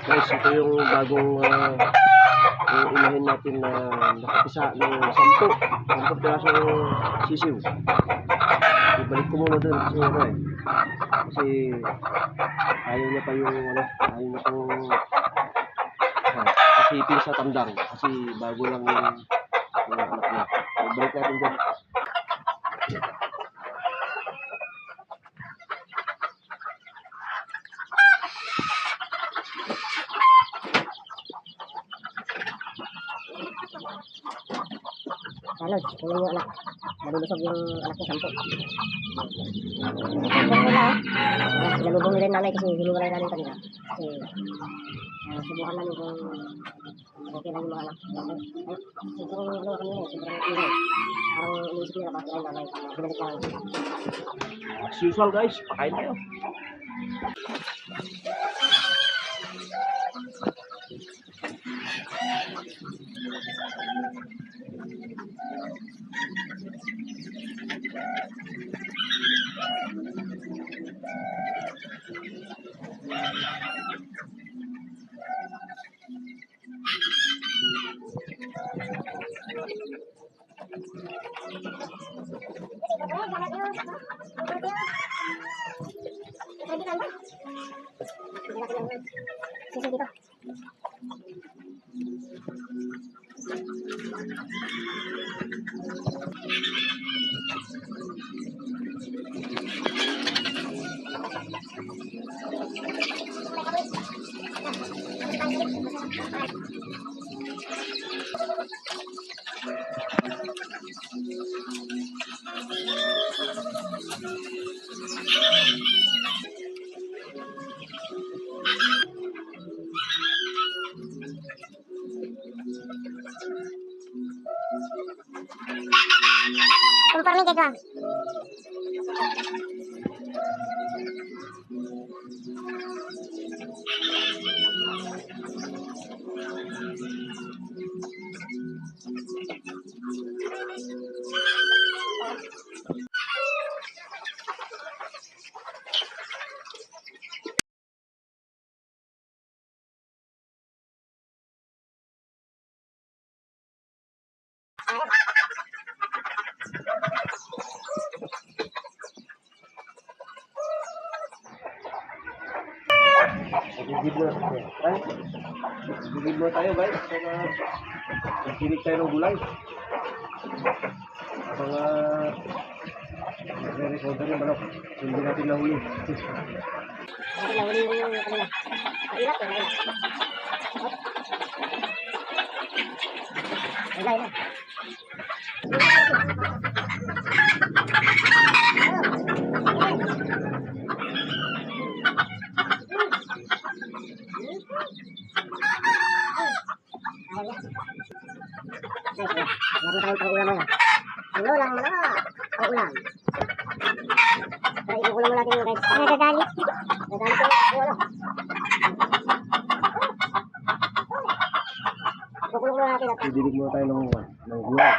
Guys, ito yung bagong yung inahin natin na nakapisa ng 10 pirasong sisiw. Ibalik ko muna dun kasi kasi ayaw niya pa yung ayaw niya pang isipin sa tandang kasi bago lang yung anak niya. Ibalik natin dyan. Salod, tingnan nyo anak. Nalulusog yung anak niya 10. Tingnan nila nalubong nila yung nanay kasi hiniwalay namin kanina. Kasi subukan namin kung okay lang yung mga anak. Sobrang kanina sobrang ingay. Parang inisip nila bakit yung nanay. Binalik lang. As usual guys, pakain tayo. Sisi dito. Conforme que doang. Gigib muna tayo guys. Saka magkinig tayo ng gulay. Mga nagre-recorder yung manok. Hindi natin nahuli. Hindi nahuli yung kanina. Mailap eh, mailap. Mailap. Meron tayong pang-ulam ngayon. Ano lang mga pang-ulam. Kaya ikukulang mo natin yung guys. Nagagalit. Nagagalit yung ulam. Ikukulong mo natin at Didilig muna tayo ng gulay.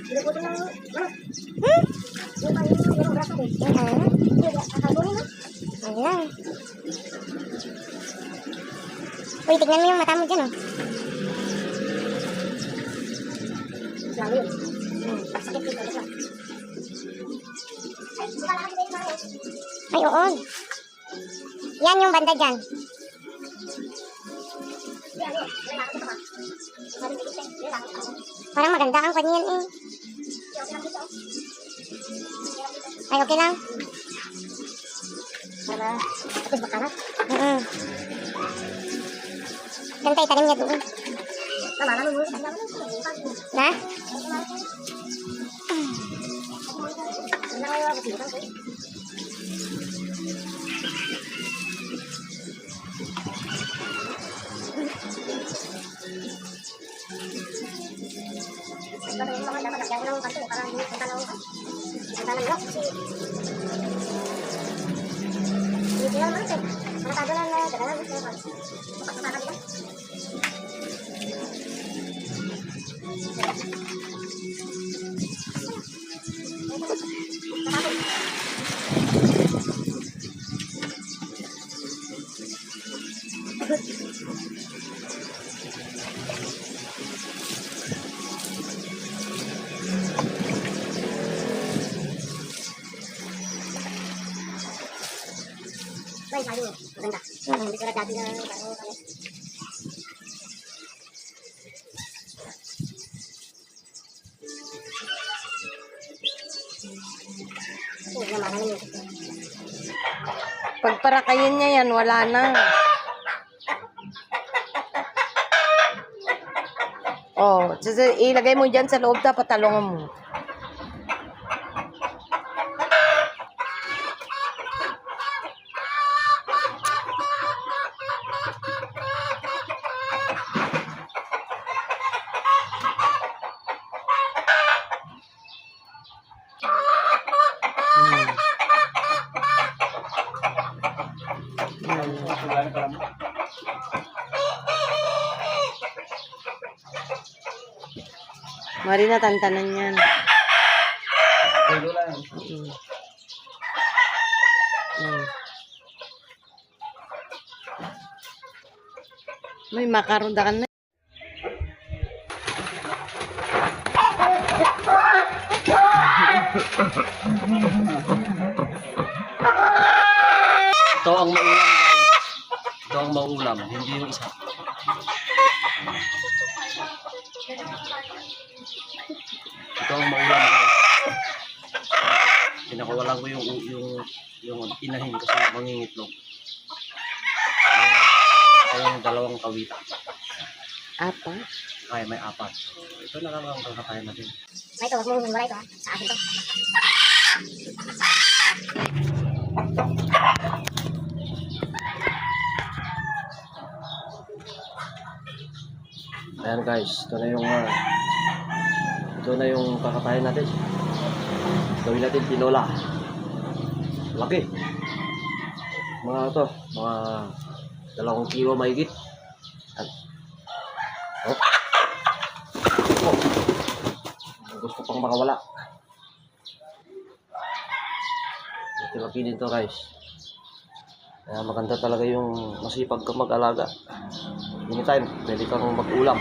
Binukutin ng manok. Yung panginoon yung braso eh. Kakagunin mo. Wala. Uy, tignan mo yung mata mo dyan oh. Lalo yun. Sakit dito. Ay, oo. Yan yung banda dyan. Parang maganda ang kanyan eh. Ay, okay lang. Para tapos makarat. Gantay, tanim niya doon. Na? dapat lagyan ko ng kanto para hindi punta ng lock. Kasi hindi sila naman siya. Nakatago lang na dagalan. Kapag nila. May sabi mo, maganda. Hindi ko na dati na parang kami. Oo, namanan yun. Pag parakayin niya yan, wala na. Oh, ilagay mo dyan sa loob, dapat talungan mo. Mari na tantanan yan. May makaroon na. Ito ang maulam guys. Ito ang maulam, hindi yung isa. Ito ang maulam guys. Pinakawalan ko yung inahin kasi mangingitlog. Yung dalawang kawita. Apa? Ay, may apat. Ito na lang ang kakatayin natin. May ito, huwag mo wala ito ha. Sa akin to. Ayan guys, ito na yung kakatayin natin. Gawin natin tinola. Laki. Mga 2 kilo mahigit. Gusto pang makawala. Laki din to guys. Kaya maganda talaga yung masipag ka mag-alaga. Anytime, pwede kang mag-ulam.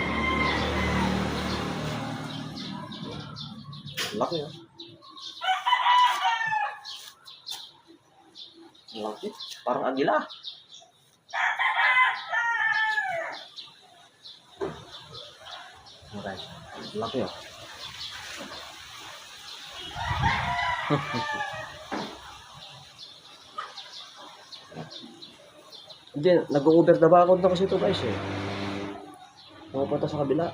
Laki ha. Laki. Parang agila. Guys, laki ha. Hindi, nag-over the background na kasi ito guys eh. Pupunta sa kabila.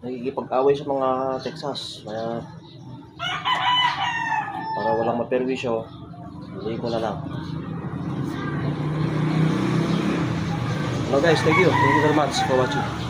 Nagigipag-away sa mga Texas. Kaya para walang maperwisyo, hindi ko na lang. Hello guys, thank you very much for watching.